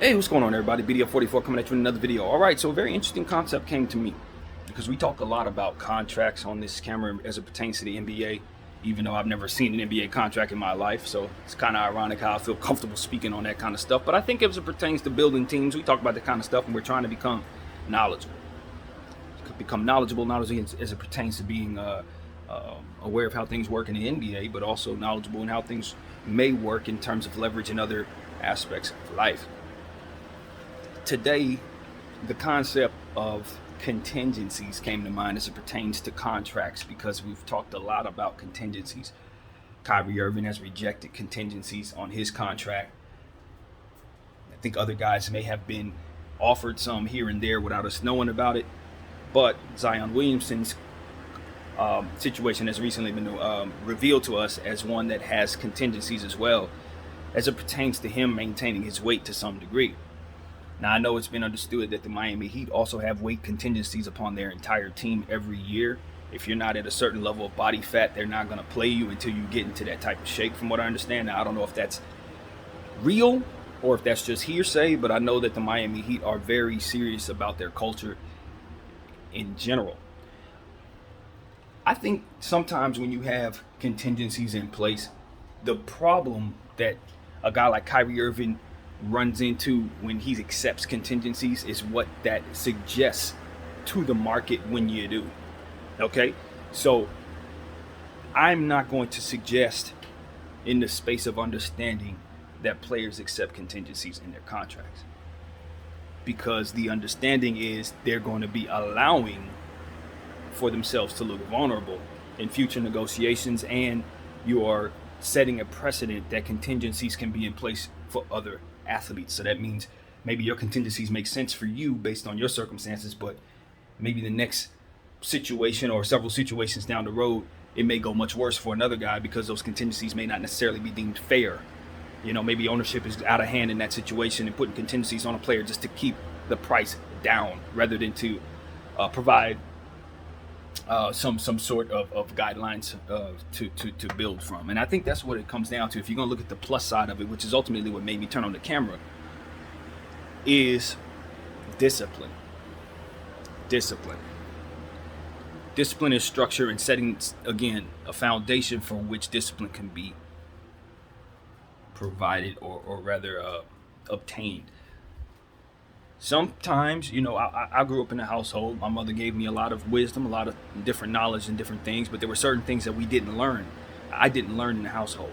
Hey, what's going on, everybody? BDF44 coming at you with another video. All right, so a very interesting concept came to me because we talk a lot about contracts on this camera as it pertains to the NBA, even though I've never seen an NBA contract in my life. So it's kind of ironic how I feel comfortable speaking on that kind of stuff. But I think as it pertains to building teams, we talk about that kind of stuff and we're trying to become knowledgeable. Become knowledgeable, not only as it pertains to being aware of how things work in the NBA, but also knowledgeable in how things may work in terms of leverage and other aspects of life. Today, the concept of contingencies came to mind as it pertains to contracts because we've talked a lot about contingencies. Kyrie Irving has rejected contingencies on his contract. I think other guys may have been offered some here and there without us knowing about it. But Zion Williamson's situation has recently been revealed to us as one that has contingencies as well, as it pertains to him maintaining his weight to some degree. Now, I know it's been understood that the Miami Heat also have weight contingencies upon their entire team every year. If you're not at a certain level of body fat, they're not going to play you until you get into that type of shape, from what I understand. Now, I don't know if that's real or if that's just hearsay, but I know that the Miami Heat are very serious about their culture in general. I think sometimes when you have contingencies in place, the problem that a guy like Kyrie Irving runs into when he accepts contingencies is what that suggests to the market when you do. Okay, so I'm not going to suggest in the space of understanding that players accept contingencies in their contracts, because the understanding is they're going to be allowing for themselves to look vulnerable in future negotiations, and you are setting a precedent that contingencies can be in place for other athletes. So that means maybe your contingencies make sense for you based on your circumstances, but maybe the next situation or several situations down the road, it may go much worse for another guy because those contingencies may not necessarily be deemed fair. You know, maybe ownership is out of hand in that situation and putting contingencies on a player just to keep the price down rather than to provide some sort of guidelines to build from. And I think that's what it comes down to. If you're going to look at the plus side of it, which is ultimately what made me turn on the camera, is discipline. Discipline is structure and setting, again, a foundation for which discipline can be provided or rather obtained. Sometimes, you know, I grew up in a household. My mother gave me a lot of wisdom, a lot of different knowledge and different things, but there were certain things that we didn't learn. I didn't learn in the household.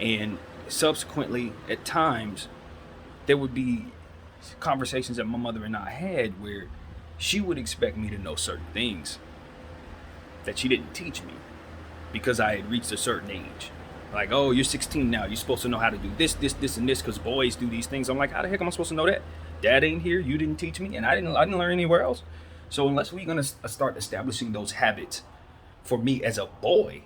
And subsequently, at times, there would be conversations that my mother and I had where she would expect me to know certain things that she didn't teach me because I had reached a certain age. Like, oh, you're 16 now. You're supposed to know how to do this, and this because boys do these things. I'm like, how the heck am I supposed to know that? Dad ain't here. You didn't teach me, and I didn't learn anywhere else. So unless we're gonna start establishing those habits, for me as a boy,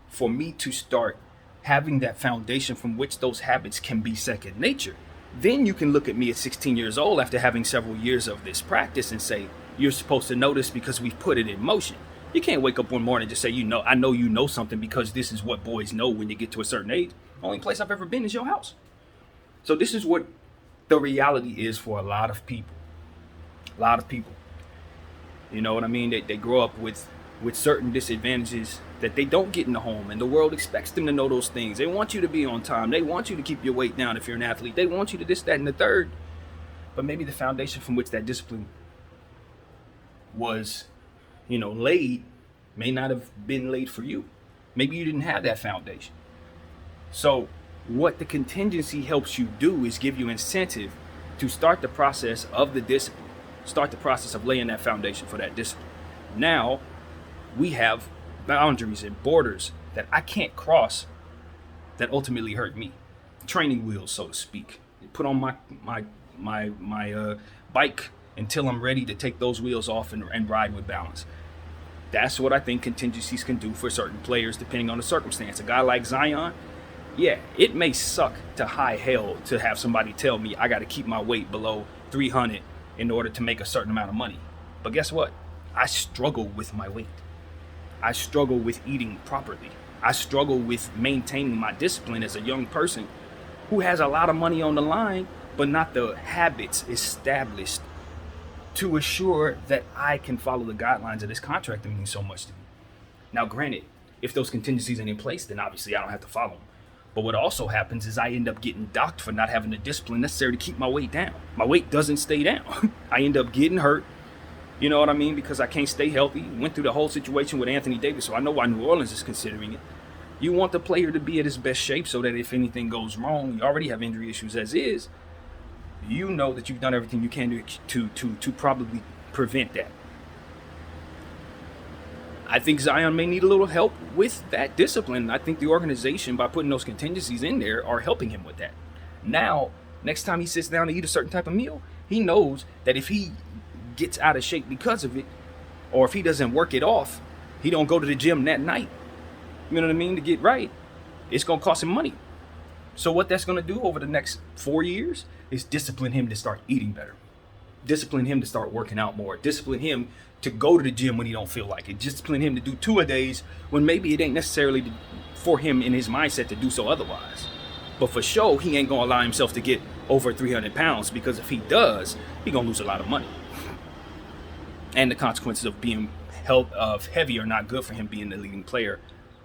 for me to start having that foundation from which those habits can be second nature, then you can look at me at 16 years old after having several years of this practice and say, you're supposed to know this because we've put it in motion. You can't wake up one morning and just say, I know you know something because this is what boys know when you get to a certain age. Only place I've ever been is your house. So this is what the reality is for a lot of people. A lot of people. You know what I mean? They grow up with certain disadvantages that they don't get in the home, and the world expects them to know those things. They want you to be on time. They want you to keep your weight down if you're an athlete. They want you to this, that, and the third. But maybe the foundation from which that discipline was, laid may not have been laid for you. Maybe you didn't have that foundation. So what the contingency helps you do is give you incentive to start the process of the discipline, start the process of laying that foundation for that discipline. Now we have boundaries and borders that I can't cross that ultimately hurt me. Training wheels, so to speak. Put on my bike until I'm ready to take those wheels off and ride with balance. That's what I think contingencies can do for certain players depending on the circumstance. A guy like Zion, yeah, it may suck to high hell to have somebody tell me I got to keep my weight below 300 in order to make a certain amount of money. But guess what? I struggle with my weight. I struggle with eating properly. I struggle with maintaining my discipline as a young person who has a lot of money on the line but not the habits established to assure that I can follow the guidelines of this contract that means so much to me. Now, granted, if those contingencies ain't in place, then obviously I don't have to follow them. But what also happens is I end up getting docked for not having the discipline necessary to keep my weight down. My weight doesn't stay down. I end up getting hurt. You know what I mean? Because I can't stay healthy. Went through the whole situation with Anthony Davis, so I know why New Orleans is considering it. You want the player to be at his best shape so that if anything goes wrong, you already have injury issues as is. You know that you've done everything you can to probably prevent that. I think Zion may need a little help with that discipline. I think the organization, by putting those contingencies in there, are helping him with that. Now, next time he sits down to eat a certain type of meal, he knows that if he gets out of shape because of it, or if he doesn't work it off, he don't go to the gym that night, you know what I mean, to get right, it's going to cost him money. So what that's going to do over the next 4 years is discipline him to start eating better. Discipline him to start working out more. Discipline him to go to the gym when he don't feel like it. Discipline him to do 2-a-days when maybe it ain't necessarily for him in his mindset to do so otherwise. But for sure, he ain't going to allow himself to get over 300 pounds, because if he does, he going to lose a lot of money. And the consequences of being heavy are not good for him being the leading player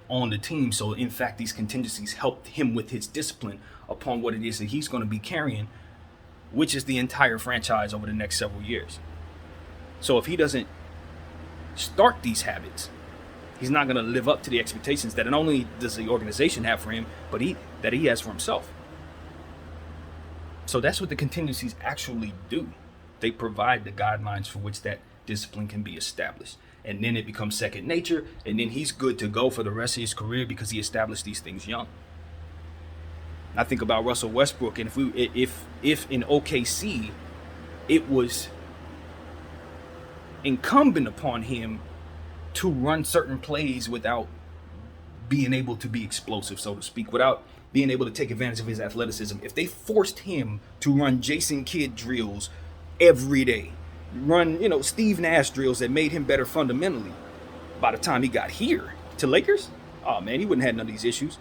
on the team. So in fact, these contingencies helped him with his discipline upon what it is that he's going to be carrying, which is the entire franchise over the next several years. So if he doesn't start these habits, he's not going to live up to the expectations that not only does the organization have for him, but that he has for himself. So that's what the contingencies actually do. They provide the guidelines for which that discipline can be established. And then it becomes second nature, and then he's good to go for the rest of his career because he established these things young. I think about Russell Westbrook, and if in OKC it was incumbent upon him to run certain plays without being able to be explosive, so to speak, without being able to take advantage of his athleticism, if they forced him to run Jason Kidd drills every day, run, Steve Nash drills that made him better fundamentally, by the time he got here to Lakers, oh man, he wouldn't have none of these issues.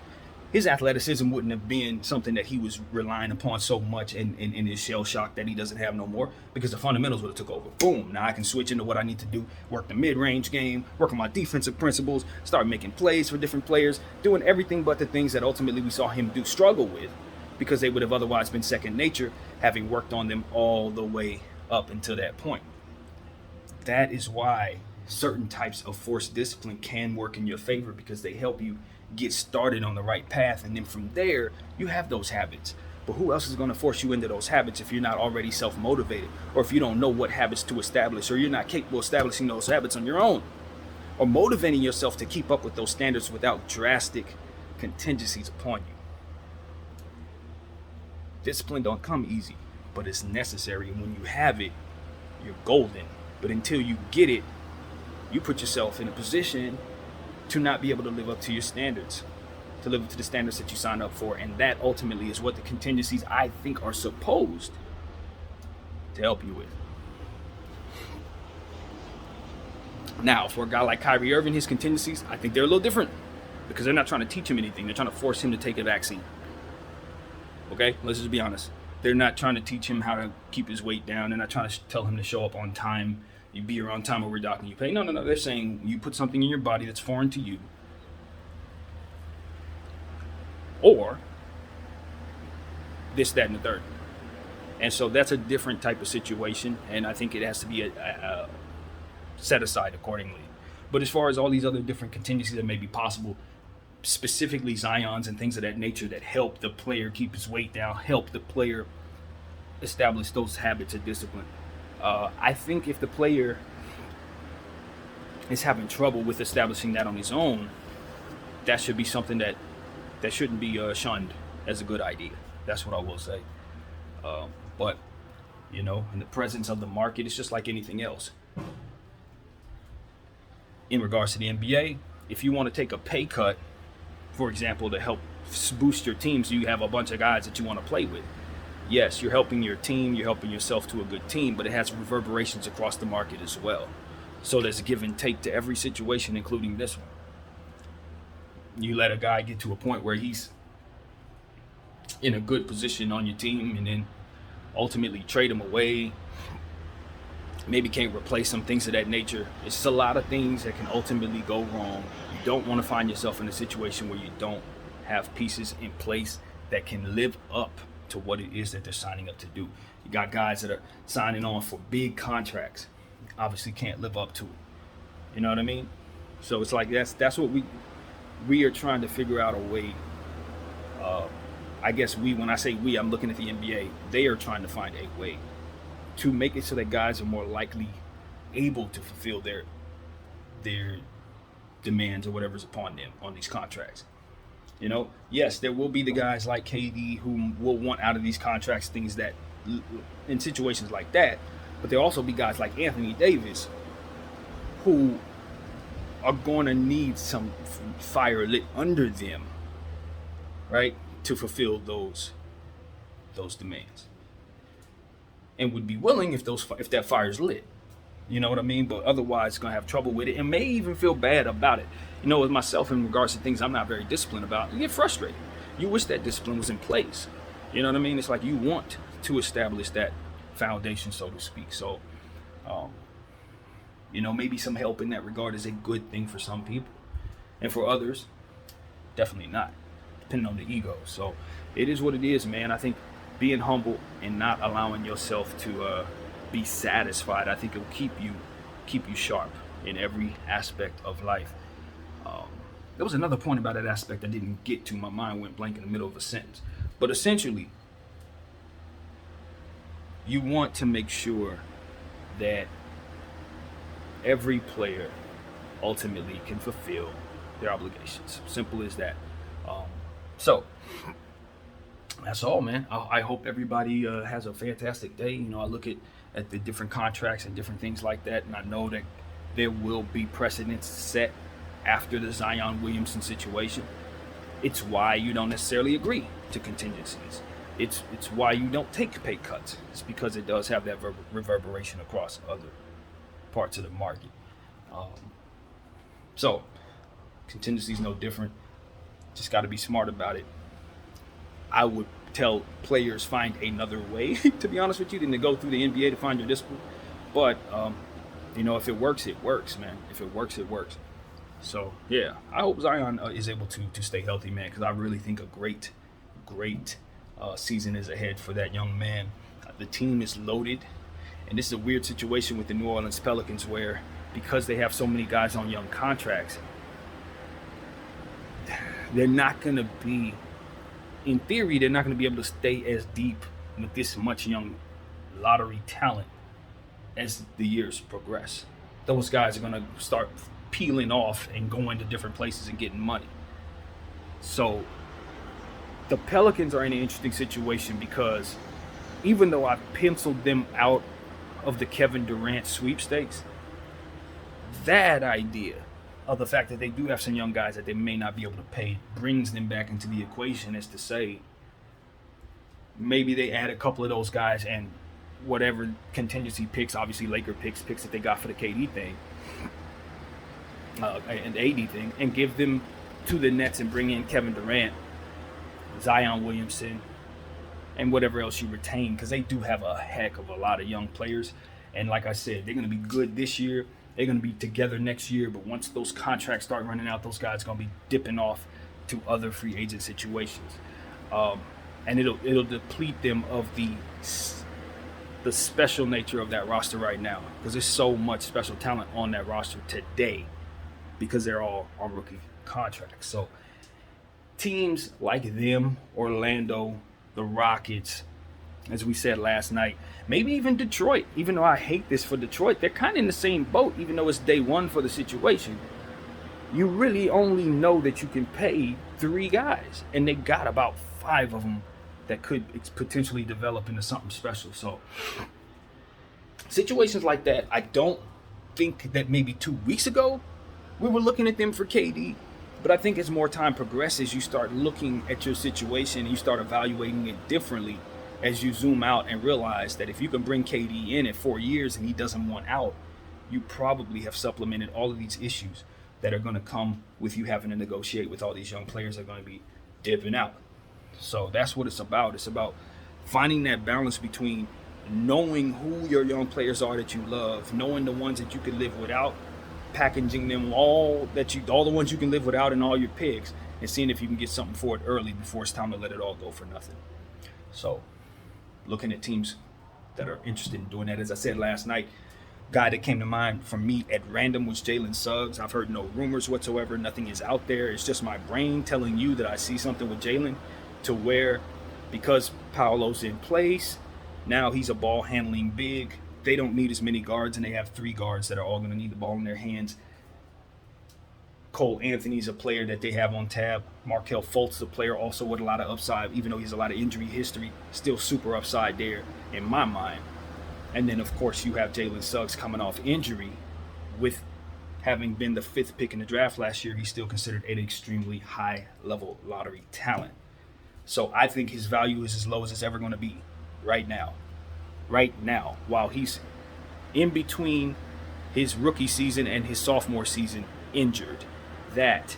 His athleticism wouldn't have been something that he was relying upon so much in his shell shock that he doesn't have no more, because the fundamentals would have took over. Boom, now I can switch into what I need to do, work the mid-range game, work on my defensive principles, start making plays for different players, doing everything but the things that ultimately we saw him struggle with, because they would have otherwise been second nature, having worked on them all the way up until that point. That is why certain types of forced discipline can work in your favor, because they help you get started on the right path, and then from there you have those habits. But who else is going to force you into those habits if you're not already self-motivated, or if you don't know what habits to establish, or you're not capable of establishing those habits on your own, or motivating yourself to keep up with those standards without drastic contingencies upon you? Discipline don't come easy, but it's necessary, and when you have it, you're golden. But until you get it, you put yourself in a position to not be able to live up to your standards, to live up to the standards that you signed up for. And that ultimately is what the contingencies, I think, are supposed to help you with. Now, for a guy like Kyrie Irving, his contingencies, I think they're a little different, because they're not trying to teach him anything. They're trying to force him to take a vaccine. Okay, let's just be honest. They're not trying to teach him how to keep his weight down. They're not trying to tell him to show up on time. You be here on time, or we're docking you pay. No. They're saying you put something in your body that's foreign to you, or this, that, and the third. And so that's a different type of situation, and I think it has to be set aside accordingly. But as far as all these other different contingencies that may be possible, specifically Zion's and things of that nature that help the player keep his weight down, help the player establish those habits of discipline. I think if the player is having trouble with establishing that on his own, that should be something that shouldn't be shunned as a good idea. That's what I will say. But, in the presence of the market, it's just like anything else. In regards to the NBA, if you want to take a pay cut, for example, to help boost your team so you have a bunch of guys that you want to play with, yes, you're helping your team, you're helping yourself to a good team, but it has reverberations across the market as well. So there's a give and take to every situation, including this one. You let a guy get to a point where he's in a good position on your team, and then ultimately trade him away. Maybe can't replace him, things of that nature. It's just a lot of things that can ultimately go wrong. You don't want to find yourself in a situation where you don't have pieces in place that can live up to what it is that they're signing up to do. You got guys that are signing on for big contracts, obviously can't live up to it. You know what I mean? So it's like that's what we are trying to figure out a way. I guess when I say we, I'm looking at the NBA. They are trying to find a way to make it so that guys are more likely able to fulfill their demands or whatever's upon them on these contracts. You know, yes, there will be the guys like KD who will want out of these contracts, things that in situations like that, but there'll also be guys like Anthony Davis who are going to need some fire lit under them, right, to fulfill those demands, and would be willing if that fire's lit. You know what I mean? But otherwise, gonna have trouble with it and may even feel bad about it. You know, with myself in regards to things I'm not very disciplined about, you get frustrated. You wish that discipline was in place. You know what I mean? It's like you want to establish that foundation, so to speak. So, you know, maybe some help in that regard is a good thing for some people, and for others, definitely not, depending on the ego. So, it is what it is, man. I think being humble and not allowing yourself to be satisfied, I think it will keep you sharp in every aspect of life. There was another point about that aspect I didn't get to. My mind went blank in the middle of a sentence. But essentially, you want to make sure that every player ultimately can fulfill their obligations. Simple as that. So that's all, man. I hope everybody has a fantastic day. You know, I look at the different contracts and different things like that, and I know that there will be precedents set after the Zion Williamson situation. It's why you don't necessarily agree to contingencies. It's why you don't take pay cuts. It's because it does have that reverberation across other parts of the market. So contingencies no different. Just got to be smart about it. I would tell players find another way, to be honest with you, than to go through the NBA to find your discipline. But, you know, if it works, it works, man. If it works, it works. So, yeah, I hope Zion is able to stay healthy, man, because I really think a great season is ahead for that young man. The team is loaded, and this is a weird situation with the New Orleans Pelicans where, because they have so many guys on young contracts, they're not going to be, in theory, they're not going to be able to stay as deep with this much young lottery talent as the years progress. Those guys are going to start peeling off and going to different places and getting money. So the Pelicans are in an interesting situation because even though I penciled them out of the Kevin Durant sweepstakes, that idea of the fact that they do have some young guys that they may not be able to pay brings them back into the equation, as to say maybe they add a couple of those guys and whatever contingency picks, obviously Laker picks that they got for the KD thing and AD thing, and give them to the Nets and bring in Kevin Durant, Zion Williamson, and whatever else you retain, because they do have a heck of a lot of young players. And like I said, they're going to be good this year. They're going to be together next year. But once those contracts start running out, those guys are going to be dipping off to other free agent situations. And it'll deplete them of the special nature of that roster right now, because there's so much special talent on that roster today because they're all on rookie contracts. So teams like them, Orlando, the Rockets, as we said last night, maybe even Detroit, even though I hate this for Detroit, they're kind of in the same boat, even though it's day one for the situation. You really only know that you can pay 3 guys, and they got about 5 of them that could potentially develop into something special. So situations like that, I don't think that maybe 2 weeks ago we were looking at them for KD. But I think as more time progresses, you start looking at your situation and you start evaluating it differently as you zoom out and realize that if you can bring KD in at 4 years and he doesn't want out, you probably have supplemented all of these issues that are going to come with you having to negotiate with all these young players that are going to be dipping out. So that's what it's about. It's about finding that balance between knowing who your young players are that you love, knowing the ones that you can live without, packaging them all the ones you can live without in all your picks, and seeing if you can get something for it early before it's time to let it all go for nothing. So, looking at teams that are interested in doing that, as I said last night, guy that came to mind for me at random was Jalen Suggs. I've heard no rumors whatsoever. Nothing is out there. It's just my brain telling you that I see something with Jalen, to where, because Paolo's in place, now he's a ball handling big. They don't need as many guards, and they have 3 guards that are all going to need the ball in their hands. Cole Anthony's a player that they have on tab. Markelle Fultz is a player also with a lot of upside, even though he has a lot of injury history, still super upside there in my mind. And then, of course, you have Jalen Suggs coming off injury. With having been the 5th pick in the draft last year, he's still considered an extremely high-level lottery talent. So I think his value is as low as it's ever going to be right now. Right now, while he's in between his rookie season and his sophomore season injured. That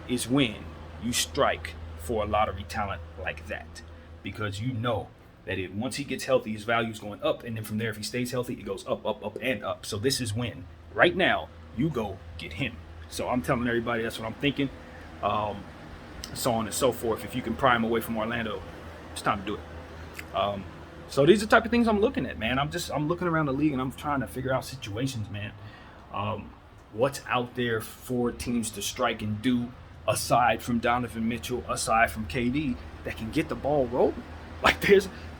is when you strike for a lottery talent like that, because you know that once he gets healthy, his value is going up, and then from there, if he stays healthy, it goes up, up, up, and up. So this is when, right now, you go get him. So I'm telling everybody that's what I'm thinking, so on and so forth. If you can pry him away from Orlando, it's time to do it. So these are the type of things I'm looking at, man. I'm looking around the league, and I'm trying to figure out situations, man. What's out there for teams to strike and do, aside from Donovan Mitchell, aside from KD, that can get the ball rolling. Like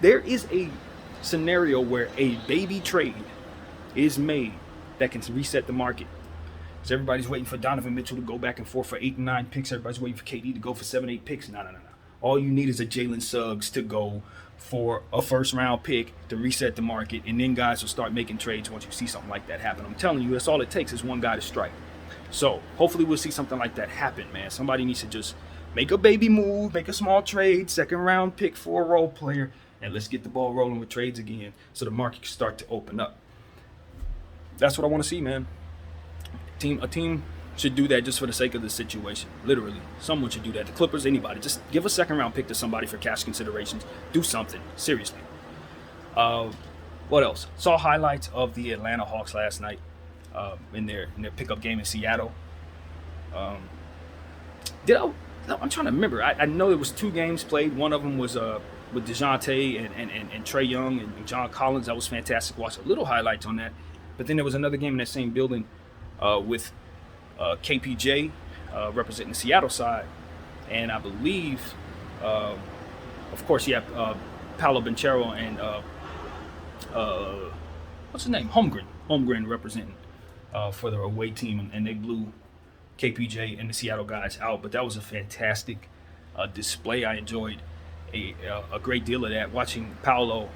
there is a scenario where a baby trade is made that can reset the market. Because everybody's waiting for Donovan Mitchell to go back and forth for 8 and 9 picks. Everybody's waiting for KD to go for 7, 8 picks. No. All you need is a Jalen Suggs to go for a first-round pick to reset the market, and then guys will start making trades once you see something like that happen. I'm telling you, that's all it takes is one guy to strike. So hopefully we'll see something like that happen, man. Somebody needs to just make a baby move, make a small trade, 2nd-round pick for a role player, and let's get the ball rolling with trades again so the market can start to open up. That's what I want to see, man. A team should do that just for the sake of the situation. Literally, someone should do that. The Clippers, anybody. Just give a 2nd-round pick to somebody for cash considerations. Do something. Seriously. What else? Saw highlights of the Atlanta Hawks last night in their pickup game in Seattle. I'm trying to remember. I know there was 2 games played. One of them was with DeJounte and Trae Young and John Collins. That was fantastic. Watched a little highlights on that. But then there was another game in that same building with KPJ representing the Seattle side, and I believe, of course, you have Paolo Banchero and what's his name, Holmgren representing for the away team, and they blew KPJ and the Seattle guys out. But that was a fantastic display. I enjoyed a great deal of that, watching Paolo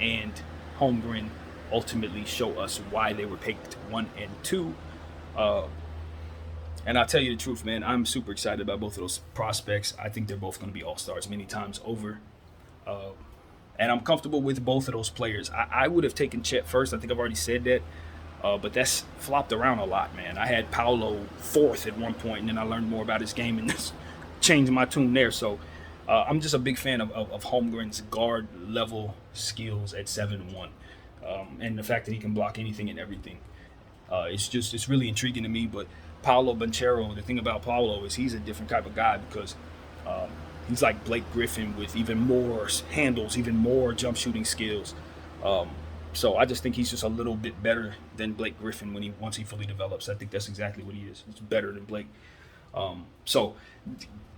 and Holmgren ultimately show us why they were picked 1 and 2. And I'll tell you the truth, man, I'm super excited about both of those prospects. I think they're both going to be all-stars many times over. And I'm comfortable with both of those players. I would have taken Chet first. I think I've already said that. But that's flopped around a lot, man. I had Paolo 4th at one point, and then I learned more about his game and just changed my tune there. So I'm just a big fan of Holmgren's guard-level skills at 7-1. And the fact that he can block anything and everything. It's really intriguing to me. But Paolo Banchero, the thing about Paolo is he's a different type of guy, because he's like Blake Griffin with even more handles, even more jump shooting skills. So I just think he's just a little bit better than Blake Griffin once he fully develops. I think that's exactly what he is. He's better than Blake. So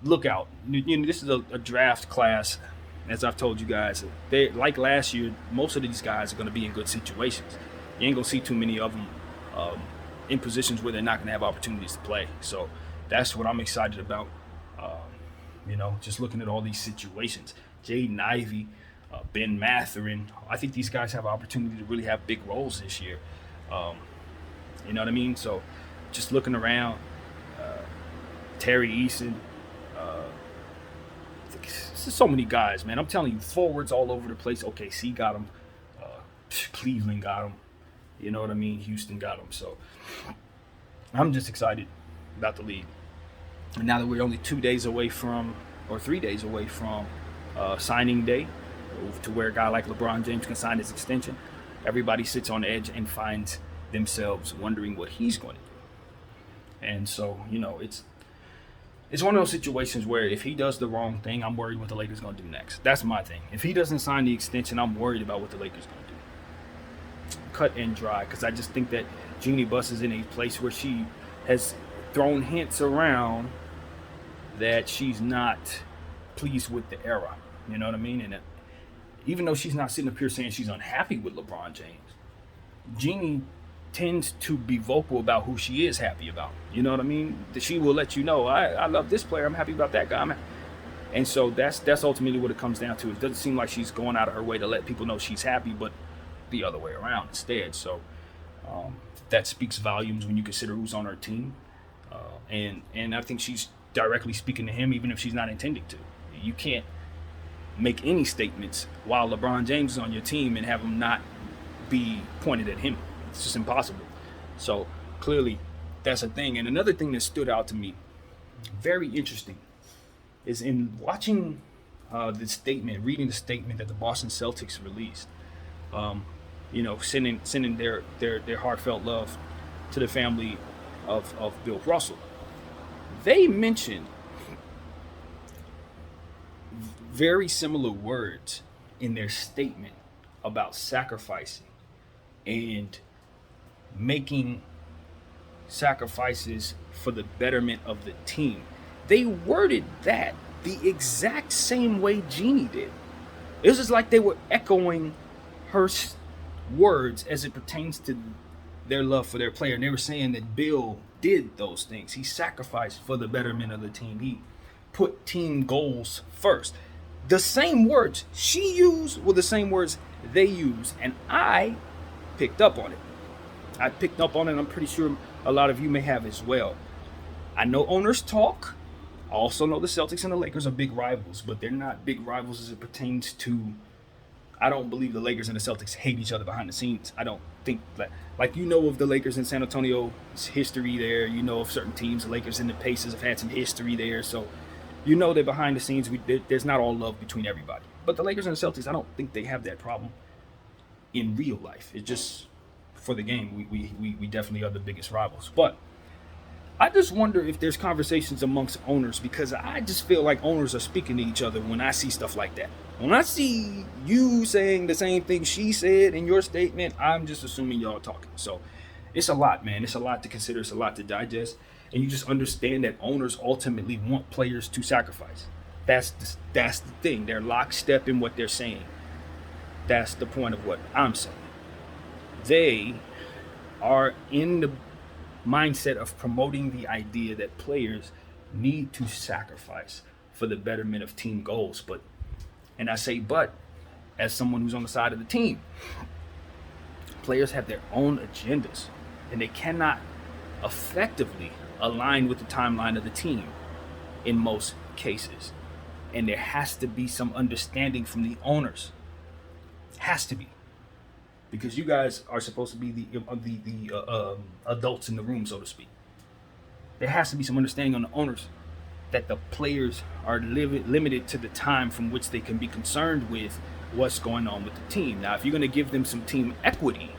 look out. This is a draft class. As I've told you guys, they, like last year, most of these guys are going to be in good situations. You ain't going to see too many of them in positions where they're not going to have opportunities to play. So that's what I'm excited about. Just looking at all these situations. Jaden Ivey, Ben Mathurin. I think these guys have an opportunity to really have big roles this year. You know what I mean? So just looking around, Terry Eason. There's so many guys, man. I'm telling you, forwards all over the place. OKC got them. Cleveland got them. You know what I mean? Houston got them. So I'm just excited about the league. And now that we're only 3 days away from signing day, to where a guy like LeBron James can sign his extension. Everybody sits on edge and finds themselves wondering what he's going to do. And so, it's one of those situations where if he does the wrong thing, I'm worried what the Lakers are going to do next. That's my thing. If he doesn't sign the extension, I'm worried about what the Lakers are going to do. Cut and dry, because I just think that Jeanie Buss is in a place where she has thrown hints around that she's not pleased with the era. You know what I mean? And even though she's not sitting up here saying she's unhappy with LeBron James, Jeanie tends to be vocal about who she is happy about. You know what I mean? That she will let you know, I love this player. I'm happy about that guy. And so that's ultimately what it comes down to. It doesn't seem like she's going out of her way to let people know she's happy, but the other way around instead. So that speaks volumes when you consider who's on her team. And I think she's directly speaking to him, even if she's not intending to. You can't make any statements while LeBron James is on your team and have them not be pointed at him. It's just impossible. So clearly that's a thing. And another thing that stood out to me, very interesting, is in watching reading the statement that the Boston Celtics released, sending their heartfelt love to the family of Bill Russell. They mentioned very similar words in their statement about sacrificing and making sacrifices for the betterment of the team. They worded that the exact same way Jeanie did. It was just like they were echoing her words as it pertains to their love for their player. And they were saying that Bill did those things. He sacrificed for the betterment of the team. He put team goals first. The same words she used were the same words they used. And I picked up on it. I'm pretty sure a lot of you may have as well. I know owners talk. I also know the Celtics and the Lakers are big rivals, but they're not big rivals as it pertains to, I don't believe the Lakers and the Celtics hate each other behind the scenes. I don't think that, of the Lakers and San Antonio's history there. You know of certain teams, the Lakers and the Pacers have had some history there. So you know that behind the scenes, there's not all love between everybody. But the Lakers and the Celtics, I don't think they have that problem in real life. It's just for the game, we definitely are the biggest rivals. But I just wonder if there's conversations amongst owners, because I just feel like owners are speaking to each other when I see stuff like that. When I see you saying the same thing she said in your statement, I'm just assuming y'all talking. So it's a lot, man. It's a lot to consider. It's a lot to digest. And you just understand that owners ultimately want players to sacrifice. That's the thing. They're lockstep in what they're saying. That's the point of what I'm saying. They are in the mindset of promoting the idea that players need to sacrifice for the betterment of team goals. And I say but as someone who's on the side of the team. Players have their own agendas, and they cannot effectively align with the timeline of the team in most cases. And there has to be some understanding from the owners. Has to be. Because you guys are supposed to be the adults in the room, so to speak. There has to be some understanding on the owners that the players are limited to the time from which they can be concerned with what's going on with the team. Now, if you're going to give them some team equity,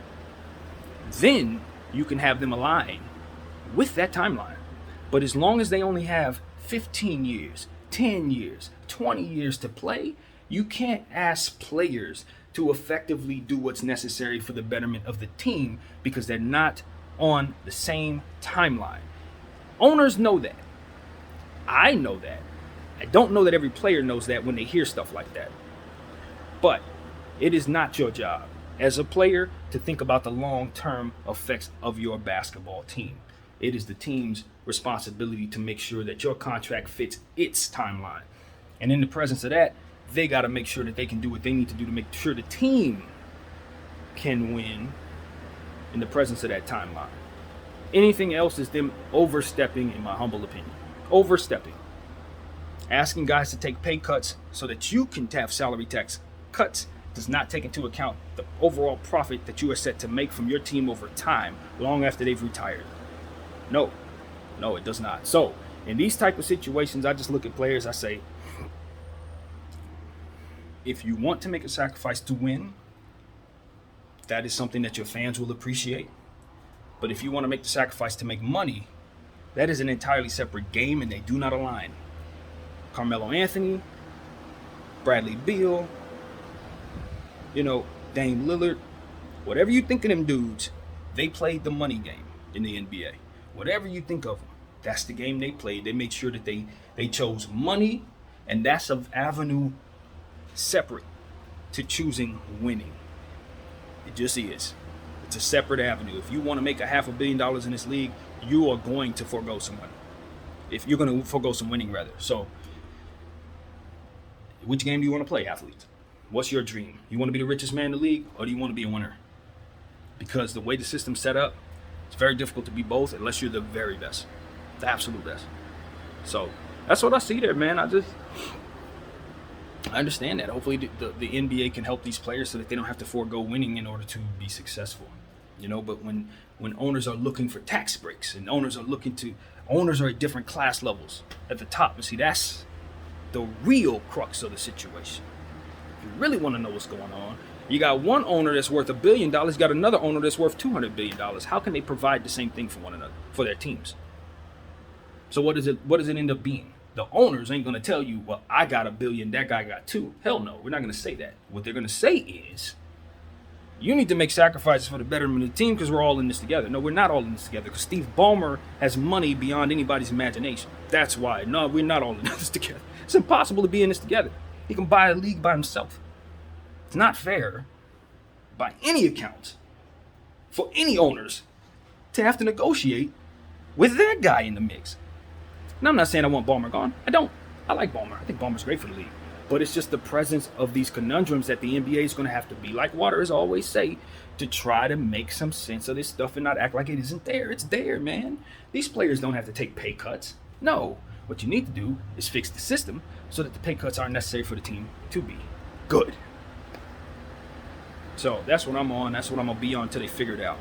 then you can have them align with that timeline. But as long as they only have 15 years, 10 years, 20 years to play, you can't ask players to effectively do what's necessary for the betterment of the team because they're not on the same timeline. Owners know that. I know that. I don't know that every player knows that when they hear stuff like that. But it is not your job as a player to think about the long-term effects of your basketball team. It is the team's responsibility to make sure that your contract fits its timeline. And in the presence of that, they got to make sure that they can do what they need to do to make sure the team can win in the presence of that timeline. Anything else is them overstepping, in my humble opinion. Overstepping. Asking guys to take pay cuts so that you can have salary tax cuts does not take into account the overall profit that you are set to make from your team over time, long after they've retired. No, it does not. So, in these type of situations, I just look at players, I say, if you want to make a sacrifice to win, that is something that your fans will appreciate. But if you want to make the sacrifice to make money, that is an entirely separate game, and they do not align. Carmelo Anthony, Bradley Beal, Dame Lillard, whatever you think of them dudes, they played the money game in the NBA. Whatever you think of them, that's the game they played. They made sure that they chose money, and that's an avenue separate to choosing winning. It just is. It's a separate avenue. If you want to make $500 million in this league, you are going to forego some money. If you're going to forego some winning, rather. So, which game do you want to play, athletes? What's your dream? You want to be the richest man in the league, or do you want to be a winner? Because the way the system's set up, it's very difficult to be both unless you're the very best, the absolute best. So that's what I see there, man. I understand that. Hopefully the NBA can help these players so that they don't have to forego winning in order to be successful. But when owners are looking for tax breaks and owners are at different class levels at the top, and see, that's the real crux of the situation. If you really want to know what's going on, you got one owner that's worth $1 billion, you got another owner that's worth $200 billion. How can they provide the same thing for one another, for their teams? So what does it end up being? The owners ain't going to tell you, well, I got $1 billion, that guy got $2 billion. Hell no, we're not going to say that. What they're going to say is, you need to make sacrifices for the betterment of the team because we're all in this together. No, we're not all in this together because Steve Ballmer has money beyond anybody's imagination. That's why. No, we're not all in this together. It's impossible to be in this together. He can buy a league by himself. It's not fair, by any account, for any owners to have to negotiate with that guy in the mix. Now, I'm not saying I want Ballmer gone. I don't. I like Ballmer. I think Ballmer's great for the league. But it's just the presence of these conundrums that the NBA is going to have to be like water, as I always say, to try to make some sense of this stuff and not act like it isn't there. It's there, man. These players don't have to take pay cuts. No. What you need to do is fix the system so that the pay cuts aren't necessary for the team to be good. So that's what I'm on. That's what I'm going to be on until they figure it out.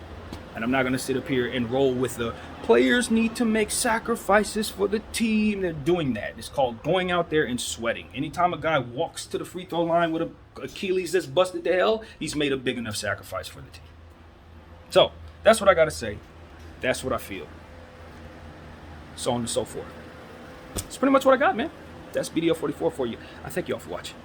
And I'm not going to sit up here and roll with the players need to make sacrifices for the team. They're doing that. It's called going out there and sweating. Anytime a guy walks to the free throw line with a Achilles that's busted to hell, he's made a big enough sacrifice for the team. So that's what I got to say. That's what I feel. So on and so forth. That's pretty much what I got, man. That's BDL 44 for you. I thank you all for watching.